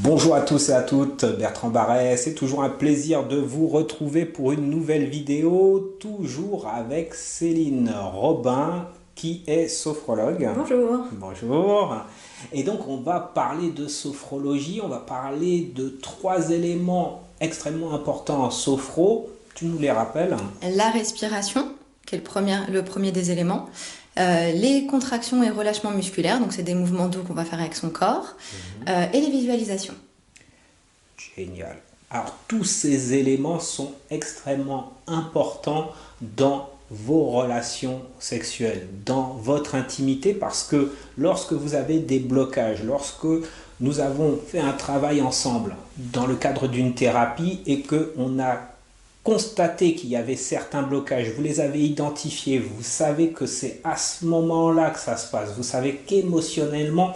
Bonjour à tous et à toutes, Bertrand Barret, c'est toujours un plaisir de vous retrouver pour une nouvelle vidéo, toujours avec Céline Robin qui est sophrologue. Bonjour. Bonjour. Et donc on va parler de sophrologie, on va parler de 3 éléments extrêmement importants en sophro. Tu nous les rappelles? La respiration, qui est le premier des éléments. Les contractions et relâchements musculaires, donc c'est des mouvements doux qu'on va faire avec son corps. Et les visualisations. Génial. Alors tous ces éléments sont extrêmement importants dans vos relations sexuelles, dans votre intimité, parce que lorsque vous avez des blocages, lorsque nous avons fait un travail ensemble dans le cadre d'une thérapie et qu'on a constaté qu'il y avait certains blocages, vous les avez identifiés, vous savez que c'est à ce moment-là que ça se passe, vous savez qu'émotionnellement,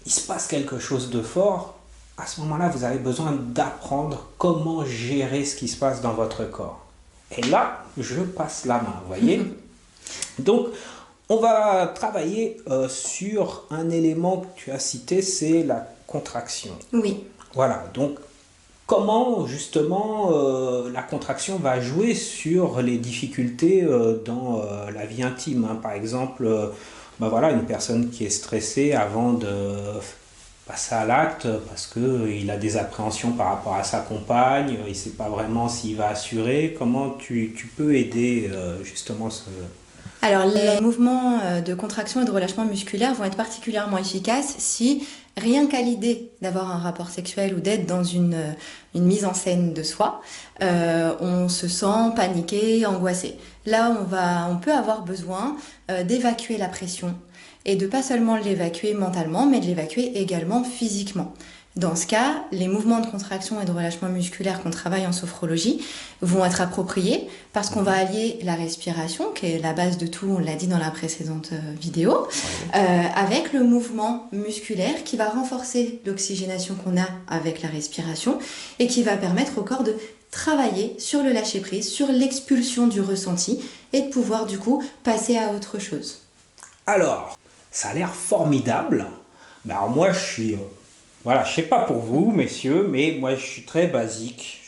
il se passe quelque chose de fort, à ce moment-là, vous avez besoin d'apprendre comment gérer ce qui se passe dans votre corps. Et là, je passe la main, vous voyez. Donc, on va travailler sur un élément que tu as cité, c'est la contraction. Oui. Voilà, donc comment justement la contraction va jouer sur les difficultés dans la vie intime, hein. Par exemple, voilà, une personne qui est stressée avant de passer à l'acte parce qu'il a des appréhensions par rapport à sa compagne, il ne sait pas vraiment s'il va assurer. Comment tu peux aider justement ce... Alors, les mouvements de contraction et de relâchement musculaire vont être particulièrement efficaces si, rien qu'à l'idée d'avoir un rapport sexuel ou d'être dans une mise en scène de soi, on se sent paniqué, angoissé. Là, on peut avoir besoin d'évacuer la pression et de pas seulement l'évacuer mentalement, mais de l'évacuer également physiquement. Dans ce cas, les mouvements de contraction et de relâchement musculaire qu'on travaille en sophrologie vont être appropriés parce qu'on va allier la respiration, qui est la base de tout, on l'a dit dans la précédente vidéo, avec le mouvement musculaire qui va renforcer l'oxygénation qu'on a avec la respiration et qui va permettre au corps de travailler sur le lâcher-prise, sur l'expulsion du ressenti et de pouvoir du coup passer à autre chose. Alors, ça a l'air formidable. Alors moi, je suis... Voilà, je ne sais pas pour vous, messieurs, mais moi, je suis très basique.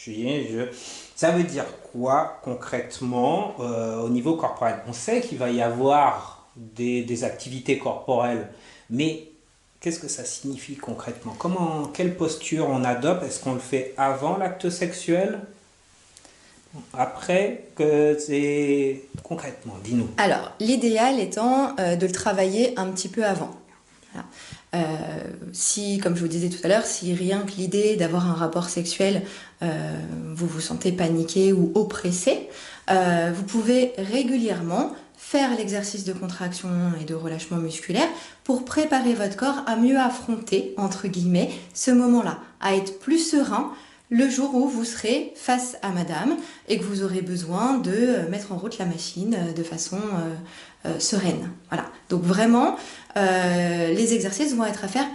Ça veut dire quoi, concrètement, au niveau corporel? On sait qu'il va y avoir des activités corporelles, mais qu'est-ce que ça signifie concrètement? Quelle posture on adopte? Est-ce qu'on le fait avant l'acte sexuel? Après, c'est concrètement, dis-nous. Alors, l'idéal étant de le travailler un petit peu avant. Voilà. Si, comme je vous disais tout à l'heure, si rien que l'idée d'avoir un rapport sexuel, vous vous sentez paniqué ou oppressé, vous pouvez régulièrement faire l'exercice de contraction et de relâchement musculaire pour préparer votre corps à mieux affronter, entre guillemets, ce moment-là, à être plus serein le jour où vous serez face à madame et que vous aurez besoin de mettre en route la machine de façon sereine. Voilà. Donc vraiment, les exercices vont être à faire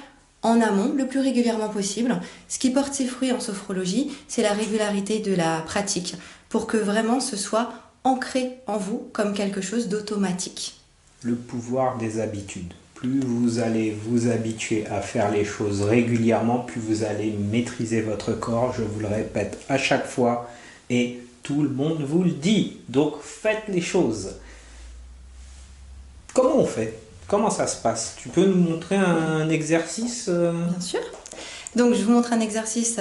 en amont, le plus régulièrement possible. Ce qui porte ses fruits en sophrologie, c'est la régularité de la pratique pour que vraiment ce soit ancré en vous comme quelque chose d'automatique. Le pouvoir des habitudes. Plus vous allez vous habituer à faire les choses régulièrement, plus vous allez maîtriser votre corps. Je vous le répète à chaque fois et tout le monde vous le dit. Donc faites les choses. Comment on fait? Comment ça se passe? Tu peux nous montrer un exercice Bien sûr. Donc je vous montre un exercice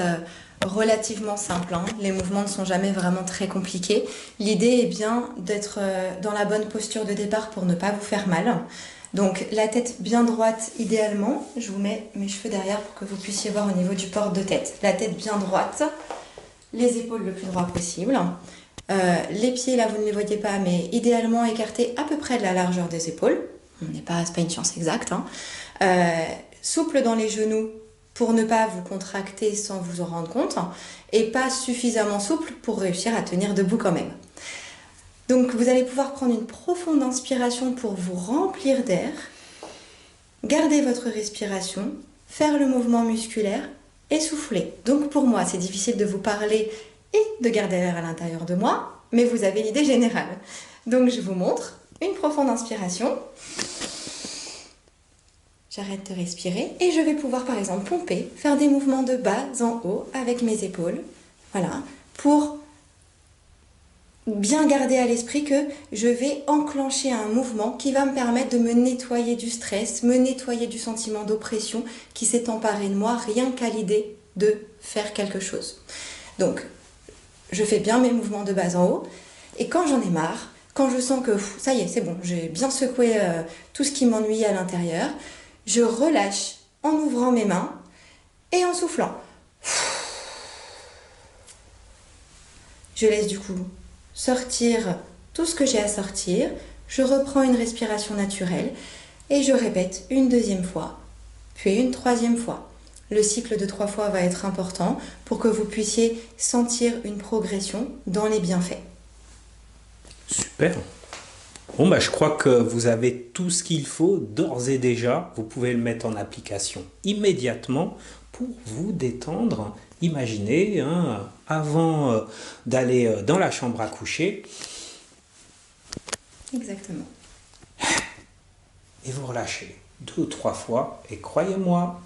relativement simple, hein. Les mouvements ne sont jamais vraiment très compliqués. L'idée est bien d'être dans la bonne posture de départ pour ne pas vous faire mal. Donc la tête bien droite idéalement, je vous mets mes cheveux derrière pour que vous puissiez voir au niveau du port de tête. La tête bien droite, les épaules le plus droit possible. Les pieds là vous ne les voyez pas mais idéalement écartés à peu près de la largeur des épaules. C'est pas une science exacte, hein. Souple dans les genoux pour ne pas vous contracter sans vous en rendre compte et pas suffisamment souple pour réussir à tenir debout quand même. Donc vous allez pouvoir prendre une profonde inspiration pour vous remplir d'air, garder votre respiration, faire le mouvement musculaire et souffler. Donc pour moi, c'est difficile de vous parler et de garder l'air à l'intérieur de moi, mais vous avez l'idée générale. Donc je vous montre une profonde inspiration. J'arrête de respirer et je vais pouvoir par exemple pomper, faire des mouvements de bas en haut avec mes épaules. Voilà, pour bien garder à l'esprit que je vais enclencher un mouvement qui va me permettre de me nettoyer du stress, me nettoyer du sentiment d'oppression qui s'est emparé de moi rien qu'à l'idée de faire quelque chose. Donc, je fais bien mes mouvements de bas en haut et quand j'en ai marre, quand je sens que ça y est, c'est bon, j'ai bien secoué tout ce qui m'ennuie à l'intérieur, je relâche en ouvrant mes mains et en soufflant. Je laisse du coup sortir tout ce que j'ai à sortir, je reprends une respiration naturelle et je répète une deuxième fois, puis une troisième fois. Le cycle de 3 fois va être important pour que vous puissiez sentir une progression dans les bienfaits. Super. Bon, bah, je crois que vous avez tout ce qu'il faut d'ores et déjà. Vous pouvez le mettre en application immédiatement pour vous détendre. Imaginez, hein, avant d'aller dans la chambre à coucher. Exactement. Et vous relâchez 2 ou 3 fois. Et croyez-moi,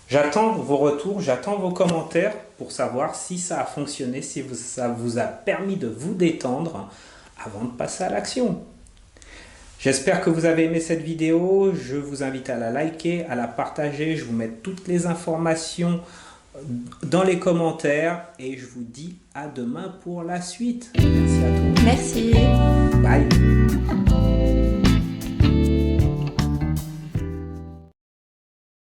j'attends vos retours, j'attends vos commentaires pour savoir si ça a fonctionné, si ça vous a permis de vous détendre avant de passer à l'action. J'espère que vous avez aimé cette vidéo. Je vous invite à la liker, à la partager. Je vous mets toutes les informations dans les commentaires. Et je vous dis à demain pour la suite. Merci à tous. Merci. Bye.